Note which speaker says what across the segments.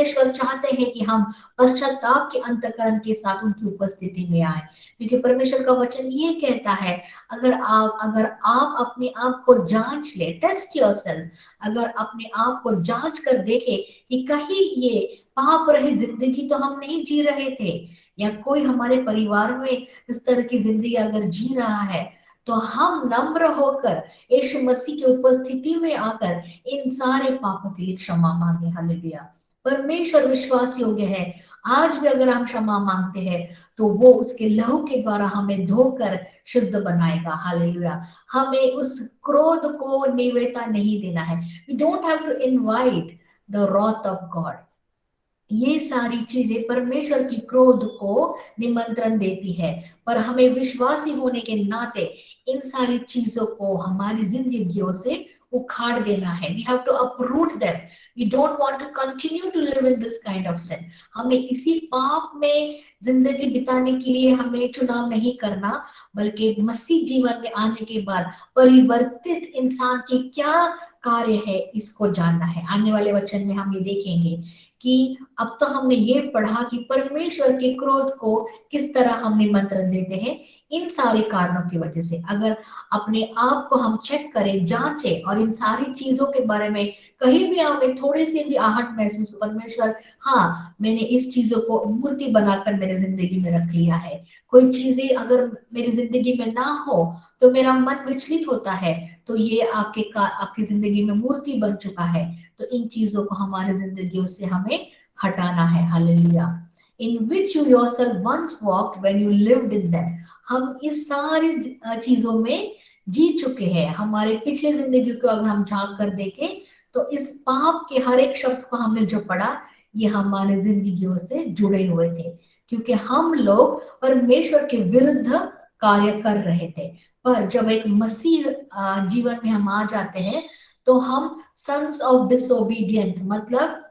Speaker 1: परमेश्वर चाहते हैं कि हम पश्चाताप के अंतःकरण के साथ उनकी उपस्थिति में आए, क्योंकि परमेश्वर का वचन ये कहता है, अगर आप अपने आप को जांच ले, टेस्ट योरसेल्फ, अगर अपने आप को जांच कर देखे कि कहीं ये पाप रहित जिंदगी तो हम नहीं जी रहे थे, या कोई हमारे परिवार में इस तरह की जिंदगी अगर जी रहा है, तो हम नम्र होकर यीशु मसीह की उपस्थिति में आकर इन सारे पापों के लिए क्षमा मांगे। हालेलुया। परमेश्वर विश्वास योग्य है, आज भी अगर हम क्षमा मांगते हैं तो वो उसके लहू के द्वारा हमें धोकर शुद्ध बनाएगा। हालेलुया। हमें उस क्रोध को निवेता नहीं देना है। We don't have to invite the wrath of God. ये सारी चीजें परमेश्वर की क्रोध को निमंत्रण देती है, पर हमें विश्वासी होने के नाते इन सारी चीजों को हमारी जिंदगियों से उखाड़ देना है। We have to uproot them. We don't want to continue to live in this kind of sin. हमें इसी पाप में जिंदगी बिताने के लिए हमें चुनाव नहीं करना, बल्कि मसीह जीवन में आने के बाद परिवर्तित इंसान की क्या कार्य है इसको जानना है। आने वाले वचन में हम ये देखेंगे कि अब तो हमने ये पढ़ा कि परमेश्वर के क्रोध को किस तरह हम निमंत्रण देते हैं, इन सारे कारणों की वजह से। अगर अपने आप को हम चेक करें, जांचें, और इन सारी चीजों के बारे में कहीं भी हमें थोड़े से भी आहट महसूस, परमेश्वर, हाँ मैंने इस चीजों को मूर्ति बनाकर मेरे जिंदगी में रख लिया है, कोई चीजें अगर मेरी जिंदगी में ना हो तो मेरा मन विचलित होता है, तो ये आपकी जिंदगी में मूर्ति बन चुका है। तो इन चीजों को हमारे जिंदगियों से हमें हटाना है। Hallelujah. In which you yourself once walked when you lived in them. हम इस सारी चीजों में जी चुके हैं। हमारे पिछले जिंदगी को अगर हम झांक कर देखें तो इस पाप के हर एक शब्द को हमने जो पढ़ा, ये हमारे जिंदगियों से जुड़े हुए थे, क्योंकि हम लोग परमेश्वर के विरुद्ध कार्य कर रहे थे। पर जब एक मसीह जीवन में हम आ जाते हैं तो हम सन्स ऑफ डिसोबीडियंस, मतलब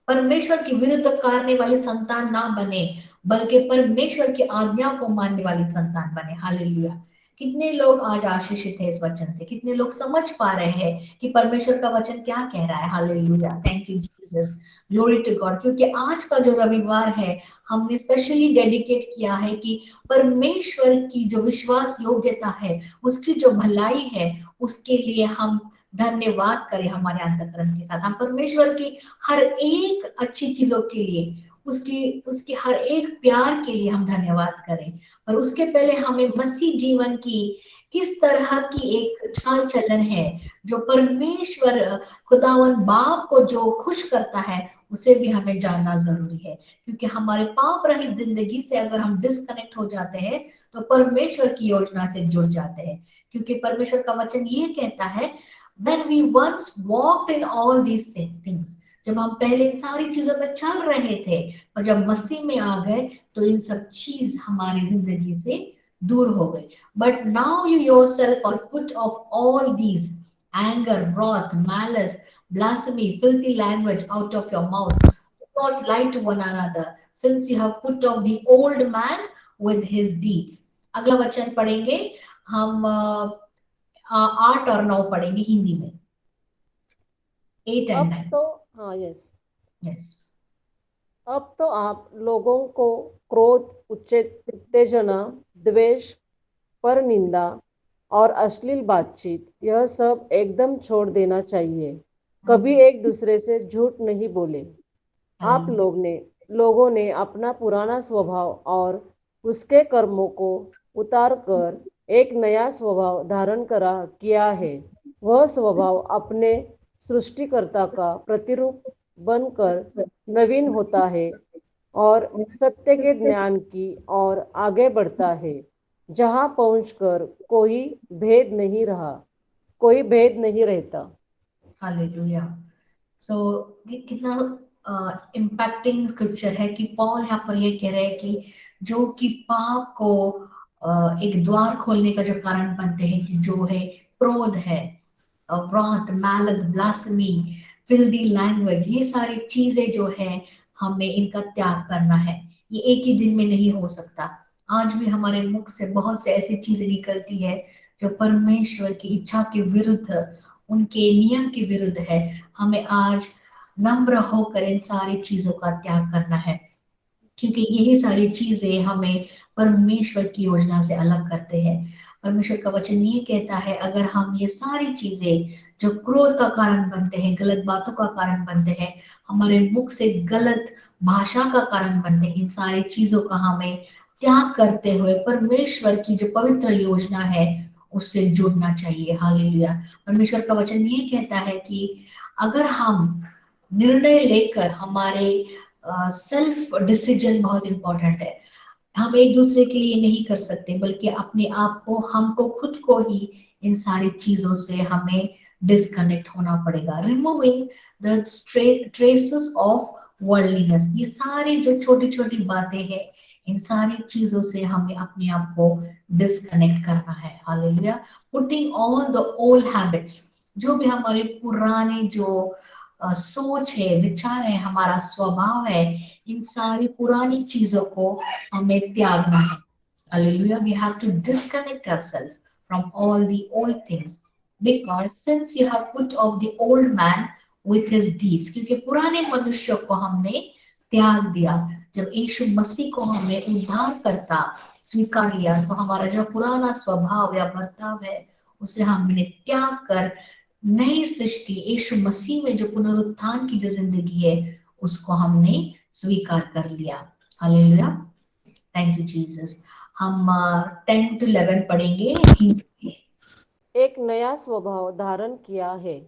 Speaker 1: परमेश्वर की विरुद्ध करने वाली संतान ना बने, बल्कि परमेश्वर की आज्ञा को मानने वाली संतान बने। हालेलुया। कितने लोग आज आशीषित है इस वचन से, कितने लोग समझ पा रहे हैं कि परमेश्वर का वचन क्या कह रहा है। Hallelujah. Thank you Jesus, glory to God. क्योंकि आज का जो रविवार है हमने स्पेशली डेडिकेट किया है कि परमेश्वर की जो विश्वास योग्यता है, उसकी जो भलाई है, उसके लिए हम धन्यवाद करें हमारे अंतःकरण के साथ। हम परमेश्वर की हर एक अच्छी चीजों के लिए, उसकी उसके हर एक प्यार के लिए हम धन्यवाद करें। और उसके पहले हमें मसीह जीवन की किस तरह की एक चाल चलन है जो परमेश्वर खुदावन बाप को जो खुश करता है, उसे भी हमें जानना जरूरी है। क्योंकि हमारे पाप रहित जिंदगी से अगर हम डिस्कनेक्ट हो जाते हैं तो परमेश्वर की योजना से जुड़ जाते हैं। क्योंकि परमेश्वर का वचन ये कहता है, when we once walked in all these things, जब हम पहले इन सारी चीजों में चल रहे थे, और जब मसीह में आ गए तो इन सब चीज हमारी जिंदगी से दूर हो गई। But now you yourself are put off all these, anger, wrath, malice, blasphemy, filthy language out of your mouth. Do not lie to one another, since you have put off the old man with his deeds. अगला वचन पढ़ेंगे हम, 8 और 9 पढ़ेंगे हिंदी में, 8 और 9।
Speaker 2: तो हाँ, यस।
Speaker 1: यस।
Speaker 2: अब तो आप लोगों को क्रोध, उत्तेजना, द्वेष, पर निंदा और अश्लील बातचीत, यह सब एकदम छोड़ देना चाहिए। कभी एक दूसरे से झूठ नहीं बोले। आप लोगों ने अपना पुराना स्वभाव और उसके कर्मों को उतार कर एक नया स्वभाव धारण किया है। वह स्वभाव अपने सृष्टिकर्ता का प्रतिरूप बनकर नवीन होता है और सत्य के ज्ञान की ओर आगे बढ़ता है, जहाँ पहुंचकर कोई भेद नहीं रहता।
Speaker 1: हालेलुया। सो कितना इम्पैक्टिंग स्क्रिप्चर है कि पॉल यहाँ पर ये कह रहे हैं कि जो कि पाप को एक द्वार खोलने का जो कारण बनते हैं, कि जो है क्रोध है, wrath, malice, blasphemy, filthy language, ये सारी चीजें जो है हमें इनका त्याग करना है। ये एक ही दिन में नहीं हो सकता। आज भी हमारे मुख से बहुत से ऐसी चीजें निकलती है जो परमेश्वर की इच्छा के विरुद्ध, उनके नियम के विरुद्ध है। हमें आज नम्र होकर इन सारी चीजों का त्याग करना है, क्योंकि यही सारी चीजें हमें परमेश्वर की योजना से अलग करते हैं। परमेश्वर का वचन ये कहता है, अगर हम ये सारी चीजें जो क्रोध का कारण बनते हैं, गलत बातों का कारण बनते हैं, हमारे मुख से गलत भाषा का कारण बनते हैं, इन सारी चीजों का हमें त्याग करते हुए परमेश्वर की जो पवित्र योजना है उससे जुड़ना चाहिए। हालेलुया। परमेश्वर का वचन ये कहता है कि अगर हम निर्णय लेकर, हमारे सेल्फ डिसीजन बहुत इंपॉर्टेंट है, हम एक दूसरे के लिए नहीं कर सकते, बल्कि अपने आप को, हमको खुद को ही इन सारी चीजों से हमें डिस्कनेक्ट होना पड़ेगा। Removing the traces of worldliness, ये सारी जो छोटी छोटी बातें हैं, इन सारी चीजों से हमें अपने आप को डिस्कनेक्ट करना है। Hallelujah. Putting all the old habits, जो भी हमारे पुराने जो सोच है, विचार है, हमारा स्वभाव है, इन सारी पुरानी चीजों को हमें त्यागना है। Hallelujah. We have to disconnect ourselves from all the old things, because since you have put off the old man with his deeds, क्योंकि पुराने मनुष्य को हमने त्याग दिया। जब यीशु मसीह को हमने उद्धार करता स्वीकार लिया, तो हमारा जो पुराना स्वभाव या बर्ताव है उसे हमने त्याग कर नई सृष्टि यीशु मसीह में जो पुनरुत्थान की जो जिंदगी है उसको हमने स्वीकार कर लिया। हालेलुया। Thank you Jesus. हम 10 to 11 पढ़ेंगे हिंदी में।
Speaker 2: एक नया स्वभाव धारण किया है।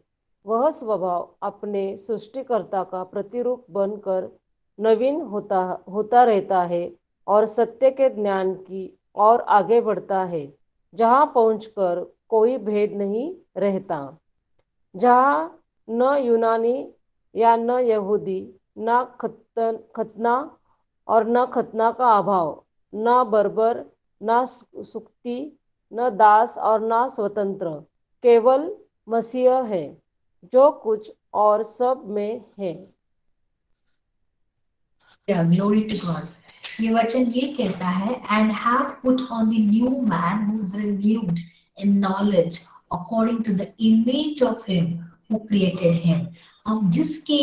Speaker 2: वह स्वभाव अपने सृष्टिकर्ता का प्रतिरूप बनकर नवीन होता होता रहता है और सत्य के ज्ञान की ओर आगे बढ़ता है, जहाँ पहुंचकर कोई भेद नहीं रहता, जहाँ न यूनानी या न यहूदी, न खतना और न खतना का अभाव, न बर्बर, न सुक्ति, न दास और न स्वतंत्र, केवल मसीह है, जो कुछ और सब में है।
Speaker 1: Glory to God. ये वचन ये कहता है, and have put on the new man who is renewed in knowledge according to the image of him who created him. हम जिसके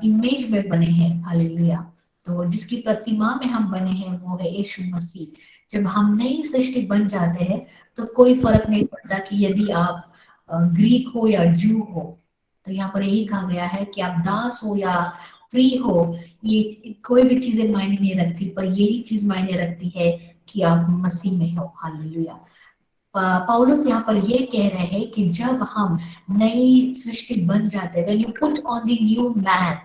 Speaker 1: इमेज में बने हैं, हालेलुया, तो जिसकी प्रतिमा में हम बने हैं वो है यीशु मसीह। जब हम नई सृष्टि बन जाते हैं तो कोई फर्क नहीं पड़ता कि यदि आप ग्रीक हो या जू हो। तो यहाँ पर यही कहा गया है कि आप दास हो या फ्री हो, ये कोई भी चीजें मायने नहीं रखती, पर यही चीज मायने रखती है कि आप मसीह में हो। हालेलुया। पौलुस यहाँ पर ये कह रहे हैं कि जब हम नई सृष्टि बन जाते हैं, when you put on the new man,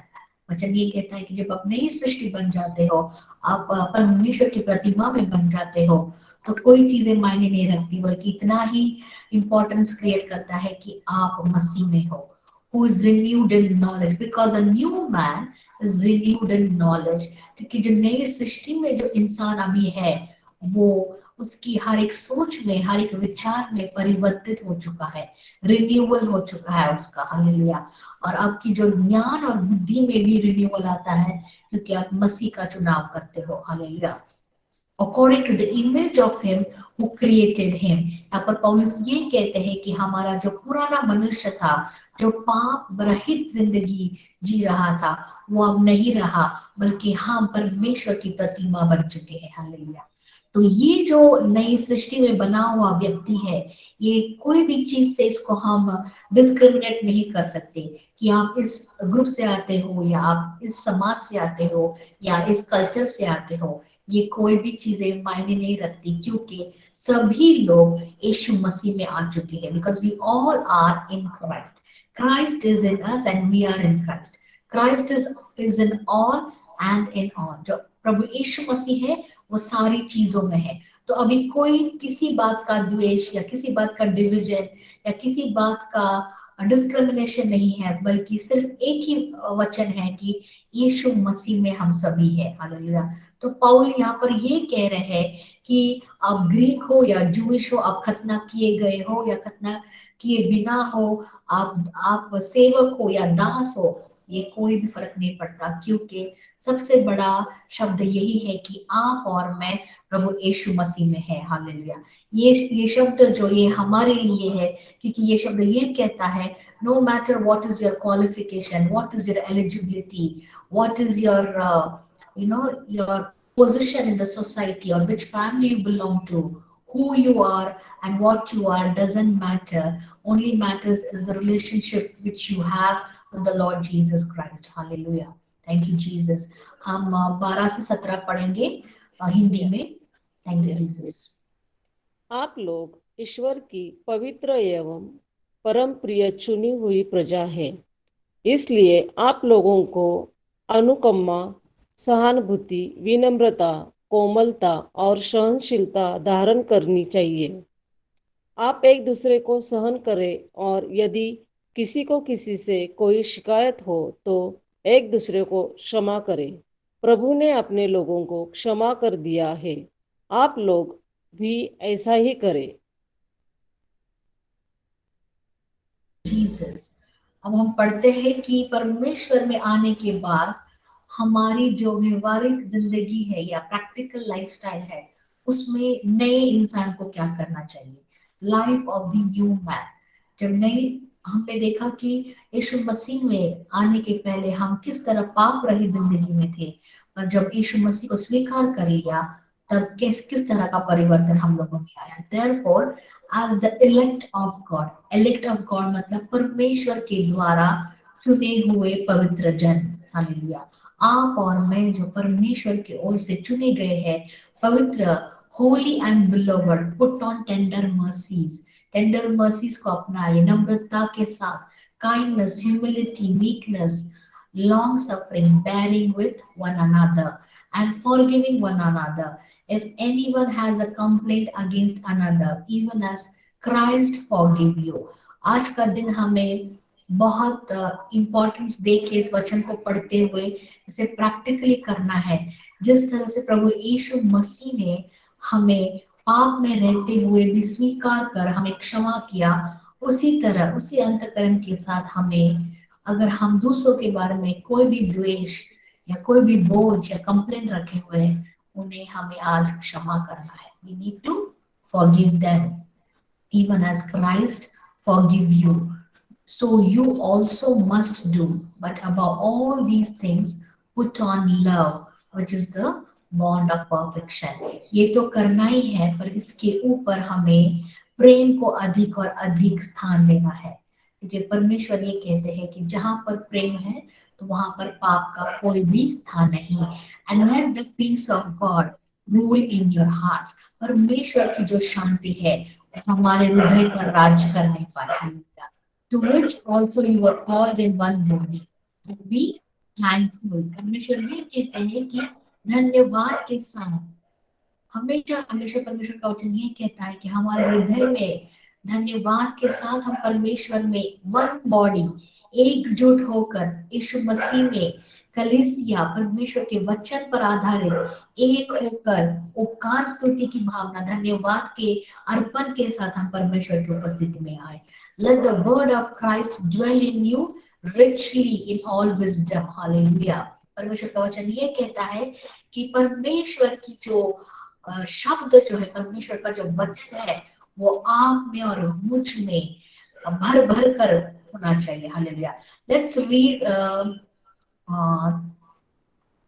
Speaker 1: वचन ये कहता है कि जब आप नई सृष्टि बन जाते हो, आप परमेश्वर की प्रतिमा में बन जाते हो, तो कोई चीजें मायने नहीं रखती, बल्कि इतना ही इंपॉर्टेंस क्रिएट करता है कि आप मसीह में हो। Who is renewed in knowledge, because a new man is renewed in knowledge। क्योंकि जो नई सृष्टि में जो इंसान अभी है, वो उसकी हर एक सोच में, हर एक विचार में परिवर्तित हो चुका है, रिन्यूअल हो चुका है उसका। हालेलुया। और आपकी जो ज्ञान और बुद्धि में भी रिन्यूअल आता है, क्योंकि आप मसीह का चुनाव करते हो। Hallelujah. According to the image of him who created him. यहाँ पर पौलुस ये कहते हैं कि हमारा जो पुराना मनुष्य था, जो पाप रहित जिंदगी जी रहा था, वो अब नहीं रहा, बल्कि हम परमेश्वर की प्रतिमा बन चुके हैं। हालेलुया। तो ये जो नई सृष्टि में बना हुआ व्यक्ति है, ये कोई भी चीज से इसको हम डिस्क्रिमिनेट नहीं कर सकते कि आप इस ग्रुप से आते हो या आप इस समाज से आते हो या इस कल्चर से आते हो। ये कोई भी चीजें मायने नहीं रखती, क्योंकि सभी लोग यीशु मसीह में आ चुके हैं। Because we all are in Christ. Christ is in us and we are in Christ. Christ is in all and in all. जो प्रभु यीशु मसीह है वो सारी चीजों में है। तो अभी कोई किसी बात का द्वेष या किसी बात का डिविजन या किसी बात का डिस्क्रिमिनेशन नहीं है, बल्कि सिर्फ एक ही वचन है कि यीशु मसीह में हम सभी हैं। हालेलुया। तो पौल यहाँ पर ये कह रहे हैं कि आप ग्रीक हो या जूइश हो, आप खतना किए गए हो या खतना किए बिना हो, आप सेवक हो या दास हो, ये कोई भी फर्क नहीं पड़ता, क्योंकि सबसे बड़ा शब्द यही है कि आप और मैं प्रभु यीशु मसीह में है। हालेलुया। ये शब्द जो ये हमारे लिए है, क्योंकि ये शब्द ये कहता है, no matter what is your qualification, what is your eligibility, what is your your position in the society, or which family you belong to, who you are and what you are doesn't matter. Only matters is the relationship which you have with the Lord Jesus Christ. Hallelujah. Thank you Jesus. हम 12 से 17 पढ़ेंगे हिंदी में। Thank you Jesus.
Speaker 2: आप लोग ईश्वर की पवित्र एवं परम प्रिय चुनी हुई प्रजा है, इसलिए आप लोगों को अनुकंपा, सहानुभूति, विनम्रता, कोमलता और सहनशीलता धारण करनी चाहिए। आप एक दूसरे को सहन करें, और यदि किसी को किसी से कोई शिकायत हो तो एक दूसरे को क्षमा करें। प्रभु ने अपने लोगों को क्षमा कर दिया है, आप लोग भी ऐसा ही करें।
Speaker 1: जीसस। अब हम पढ़ते हैं कि परमेश्वर में आने के बाद हमारी जो व्यवहारिक जिंदगी है या प्रैक्टिकल लाइफस्टाइल है, उसमें नए इंसान को क्या करना चाहिए। Life of the new man. जब नई हमने देखा कि यीशु मसीह में आने के पहले हम किस तरह पाप रहित जिंदगी में थे, और जब यीशु मसीह को स्वीकार कर लिया तब किस तरह का परिवर्तन हम लोगों में आया। Therefore as the elect of God, elect of God मतलब परमेश्वर के द्वारा चुने हुए पवित्र जन। हालेलुया। आप और मैं जो परमेश्वर की ओर से चुने गए हैं, पवित्र, holy and beloved, put on tender mercies. Tender mercies को अपनाइए नम्रता के साथ, kindness, humility, meekness, long suffering, bearing with one another and forgiving one another. If anyone has a complaint against another, even as Christ forgive you. आज का दिन हमें बहुत इंपॉर्टेंस दे के इस वचन को पढ़ते हुए इसे प्रैक्टिकली करना है। जिस तरह से प्रभु यीशु मसीह ने हमें पाप में रहते हुए भी स्वीकार कर हमें क्षमा किया, उसी तरह उसी अंतकरण के साथ हमें, अगर हम दूसरों के बारे में कोई भी द्वेष या कोई भी बोझ या कंप्लेन रखे हुए हैं, उन्हें हमें आज क्षमा करना है। We need to forgive them, even as Christ forgive you. So you also must do. But above all these things, put on love, which is the bond of perfection. ये तो करना ही है, पर इसके ऊपर हमें प्रेम को अधिक और अधिक स्थान देना है, क्योंकि परमेश्वर ये कहते हैं कि जहां पर प्रेम है तो वहां पर पाप का कोई भी स्थान नहीं। And let the peace of God rule in your hearts. परमेश्वर की जो शांति है हमारे हृदय पर राज करने पाए। To which also you were called in one body. Be thankful. परमेश्वर ये कहते हैं कि धन्यवाद के साथ, हमेशा हमेशा परमेश्वर का वचन ये कहता है कि हमारे हृदय में धन्यवाद के साथ हम परमेश्वर में वन बॉडी, एकजुट होकर यीशु मसीह में कलीसिया परमेश्वर के वचन पर आधारित एक होकर उपकार स्तुति की भावना, धन्यवाद के अर्पण के साथ हम परमेश्वर की उपस्थिति में आए। Let the word of Christ dwell in you richly in all wisdom. Hallelujah. परमेश्वर का वचन ये कहता है कि परमेश्वर की जो शब्द जो है, परमेश्वर का जो वचन है, वो आप में और मुझ में भर भर कर होना चाहिए। हालेलुया। लेट्स रीड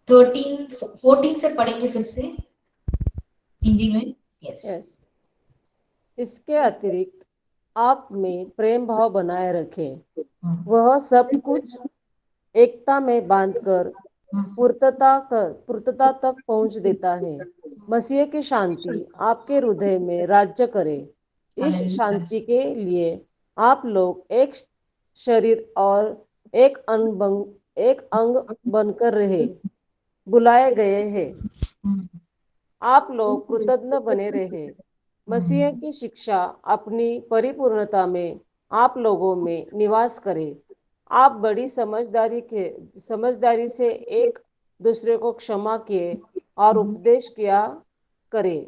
Speaker 1: 14 से पढ़ेंगे फिर से हिंदी में।
Speaker 2: यस। इसके अतिरिक्त आप में प्रेम भाव बनाए रखें, वह सब कुछ एकता में बांधकर पूर्णता तक पहुंच देता है। मसीह की शांति आपके हृदय में राज्य करे। इस शांति के लिए आप लोग एक शरीर और एक अंग बनकर रहे बुलाए गए हैं। आप लोग कृतज्ञ बने रहे। मसीह की शिक्षा अपनी परिपूर्णता में आप लोगों में निवास करे। आप बड़ी समझदारी से एक दूसरे को क्षमा किए और उपदेश किया करें।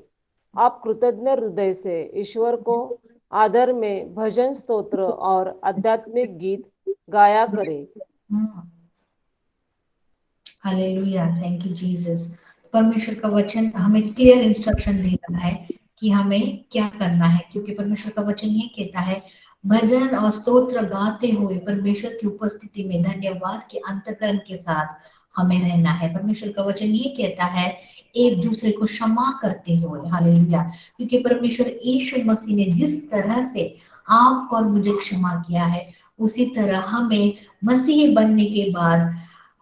Speaker 2: आप कृतज्ञ हृदय से ईश्वर को आदर में भजन, स्तोत्र और आध्यात्मिक गीत गाया करें।
Speaker 1: Hallelujah, thank you Jesus. परमेश्वर का वचन हमें क्लियर इंस्ट्रक्शन दे रहा है कि हमें क्या करना है, क्योंकि परमेश्वर का वचन ये कहता है भजन और स्तोत्र गाते हुए परमेश्वर की उपस्थिति में धन्यवाद के अंतःकरण के साथ हमें रहना है। परमेश्वर का वचन ये कहता है एक दूसरे को क्षमा करते हुए, हालेलुया, क्योंकि परमेश्वर यीशु मसीह ने जिस तरह से आपको और मुझे क्षमा किया है, उसी तरह हमें मसीही बनने के बाद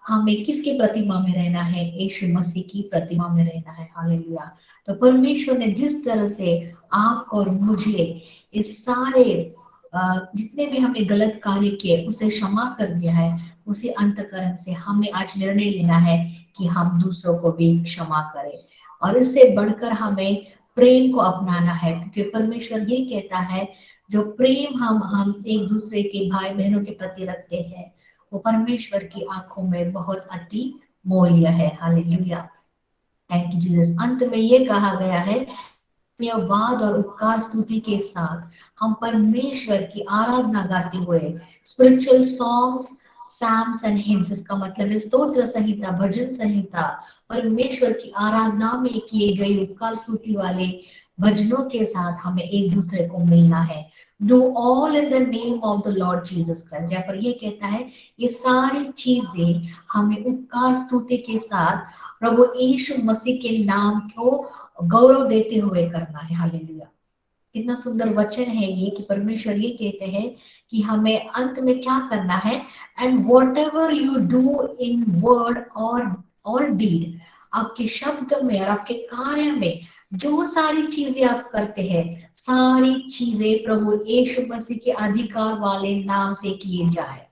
Speaker 1: हमें किसकी प्रतिमा में रहना है? यीशु मसीह की प्रतिमा में रहना है। हालेलुया। तो परमेश्वर ने जिस तरह से आपको और मुझे इस सारे जितने भी हमने गलत कार्य किए उसे क्षमा कर दिया है, उसी अंतकरण से हमें आज निर्णय लेना है कि हम दूसरों को भी क्षमा करें, और इससे बढ़कर हमें प्रेम को अपनाना है, क्योंकि परमेश्वर ये कहता है जो प्रेम हम एक दूसरे के भाई बहनों के प्रति रखते हैं वो परमेश्वर की आंखों में बहुत अति मूल्य है। Hallelujah, thank you Jesus. अंत में ये कहा गया है धन्यवाद और उपकार स्तुति के साथ हम परमेश्वर की आराधना गाते हुए spiritual songs, psalms and hymns, इसका मतलब है स्तोत्र संहिता, भजन संहिता, परमेश्वर की आराधना में किए गए उपकार स्तुति वाले भजनों के साथ हमें एक दूसरे को मिलना है। Do all in the name of the Lord Jesus Christ, यहाँ पर ये कहता है ये सारी चीजें हमें उपकार स्तुति के साथ प्रभु यीशु मसीह के नाम को गौरव देते हुए करना है। हालेलुया, कितना सुंदर वचन है ये कि परमेश्वर ये कहते हैं कि हमें अंत में क्या करना है, and what ever you do in word और डीड, आपके शब्द में और आपके कार्य में जो सारी चीजें आप करते हैं, सारी चीजें प्रभु यीशु मसीह के अधिकार वाले नाम से किए जाए।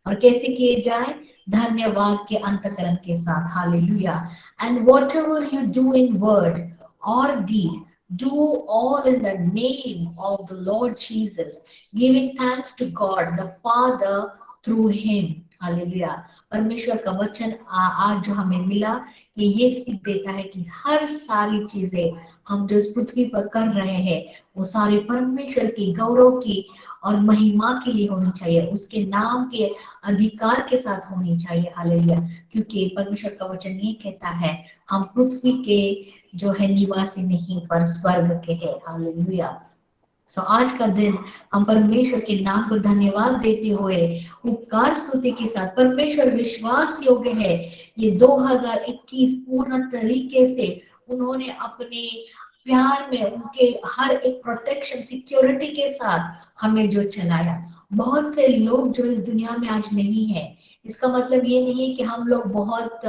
Speaker 1: और कैसे किए जाए? धन्यवाद के अंतकरण के साथ। Hallelujah. And what ever you do in word or deed, do all in the name of the Lord Jesus, giving thanks to God the Father through him. Hallelujah. परमेश्वर का वचन आज जो हमें मिला ये सीख देता है कि हर सारी चीजें हम जो इस पृथ्वी पर कर रहे हैं वो सारे परमेश्वर की गौरव की और महिमा के लिए होनी चाहिए, उसके नाम के अधिकार के साथ होनी चाहिए। हालेलुया, क्योंकि परमेश्वर का वचन ये कहता है हम पृथ्वी के जो है निवासी नहीं पर स्वर्ग के है। हालेलुया। सो आज का दिन हम परमेश्वर के नाम को धन्यवाद देते हुए उपकार स्तुति के साथ, परमेश्वर विश्वास योग्य है, ये 2021 पूर्ण तरीके से उन्होंने अपने प्यार में उनके हर एक प्रोटेक्शन सिक्योरिटी के साथ हमें जो चलाया। बहुत से लोग जो इस दुनिया में आज नहीं है, इसका मतलब ये नहीं है कि हम लोग बहुत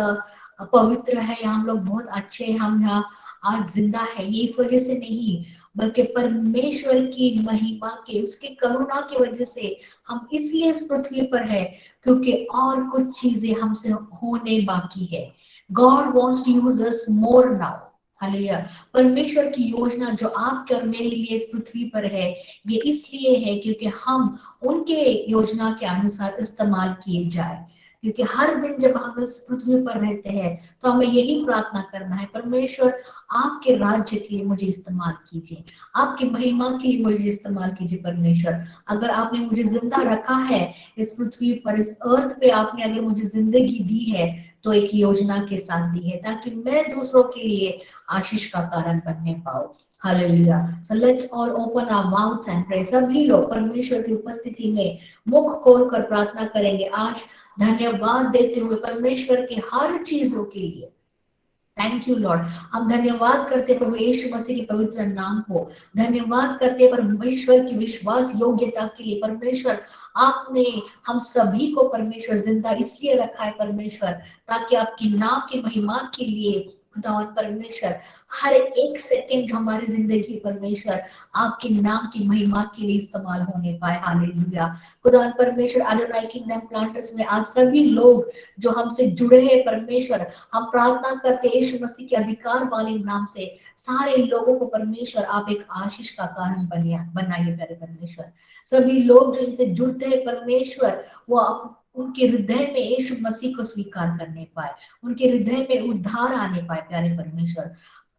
Speaker 1: पवित्र है या हम लोग बहुत अच्छे हम यहाँ आज जिंदा है, ये इस वजह से नहीं, बल्कि परमेश्वर की महिमा के उसके करुणा की वजह से हम इसलिए इस पृथ्वी पर है क्योंकि और कुछ चीजें हमसे होने बाकी है। God wants to use us more now. Hallelujah. परमेश्वर की योजना जो आपके और मेरे लिए इस पृथ्वी पर है ये इसलिए है क्योंकि हम उनके योजना के अनुसार इस्तेमाल किए जाए, क्योंकि हर दिन जब हम इस पृथ्वी पर रहते हैं तो हमें यही प्रार्थना करना है, परमेश्वर आपके राज्य के लिए मुझे इस्तेमाल कीजिए, आपकी महिमा के लिए मुझे इस्तेमाल कीजिए। परमेश्वर, अगर आपने मुझे जिंदा रखा है इस पृथ्वी पर, इस अर्थ पे आपने अगर मुझे जिंदगी दी है तो एक योजना के साथ दी है ताकि मैं दूसरों के लिए आशीष का कारण बनने पाऊं। Hallelujah. So let's all open our mouths and pray. सभी लोग परमेश्वर की उपस्थिति में मुख खोलकर प्रार्थना करेंगे आज, धन्यवाद देते हुए परमेश्वर के हर चीजों के लिए। Thank you Lord. हम धन्यवाद करते प्रभु यीशु मसीह के पवित्र नाम को, धन्यवाद करते परमेश्वर की विश्वास योग्यता के लिए। परमेश्वर, आपने हम सभी को परमेश्वर जिंदा इसलिए रखा है परमेश्वर, ताकि आपकी नाम की महिमा के लिए खुदा और परमेश्वर हर एक सेकंड जो हमारी जिंदगी परमेश्वर आपके नाम की महिमा के लिए इस्तेमाल होने पाए। हालेलुया। खुदा और परमेश्वर, एडोनाई किंगडम प्लांटर्स में आज सभी लोग जो हमसे जुड़े हैं परमेश्वर, हम प्रार्थना करते हैं यीशु मसीह के अधिकार वाले नाम से सारे लोगों को परमेश्वर आप एक आशीष का कारण बनाइए प्यारे परमेश्वर। सभी लोग जो इनसे जुड़ते हैं परमेश्वर वो उनके हृदय में यीशु मसीह को स्वीकार करने पाए, उनके हृदय में उद्धार आने पाए प्यारे परमेश्वर।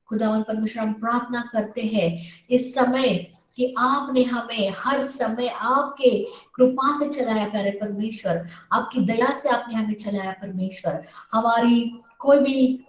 Speaker 1: खुदावन परमेश्वर, हम प्रार्थना करते हैं इस समय कि आपने हमें हर समय आपके कृपा से चलाया प्यारे परमेश्वर, आपकी दया से आपने हमें चलाया परमेश्वर। हमारी कोई भी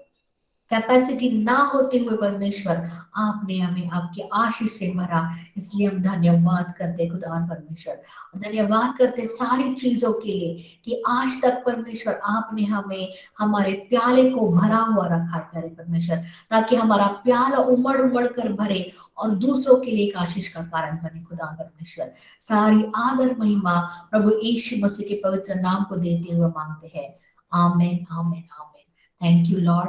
Speaker 1: कैपेसिटी ना होते हुए परमेश्वर आपने हमें आपकी आशीष से भरा, इसलिए हम धन्यवाद करते खुदा परमेश्वर। और धन्यवाद करते सारी चीजों के लिए कि आज तक परमेश्वर आपने हमें हमारे प्याले को भरा हुआ रखा है प्यारे परमेश्वर, ताकि हमारा प्याला उमड़ उमड़ कर भरे और दूसरों के लिए एक आशीष का कारण बने खुदा परमेश्वर। सारी आदर महिमा प्रभु यीशु मसीह के पवित्र नाम को देते हुए मांगते हैं। Amen amen amen. Thank you Lord.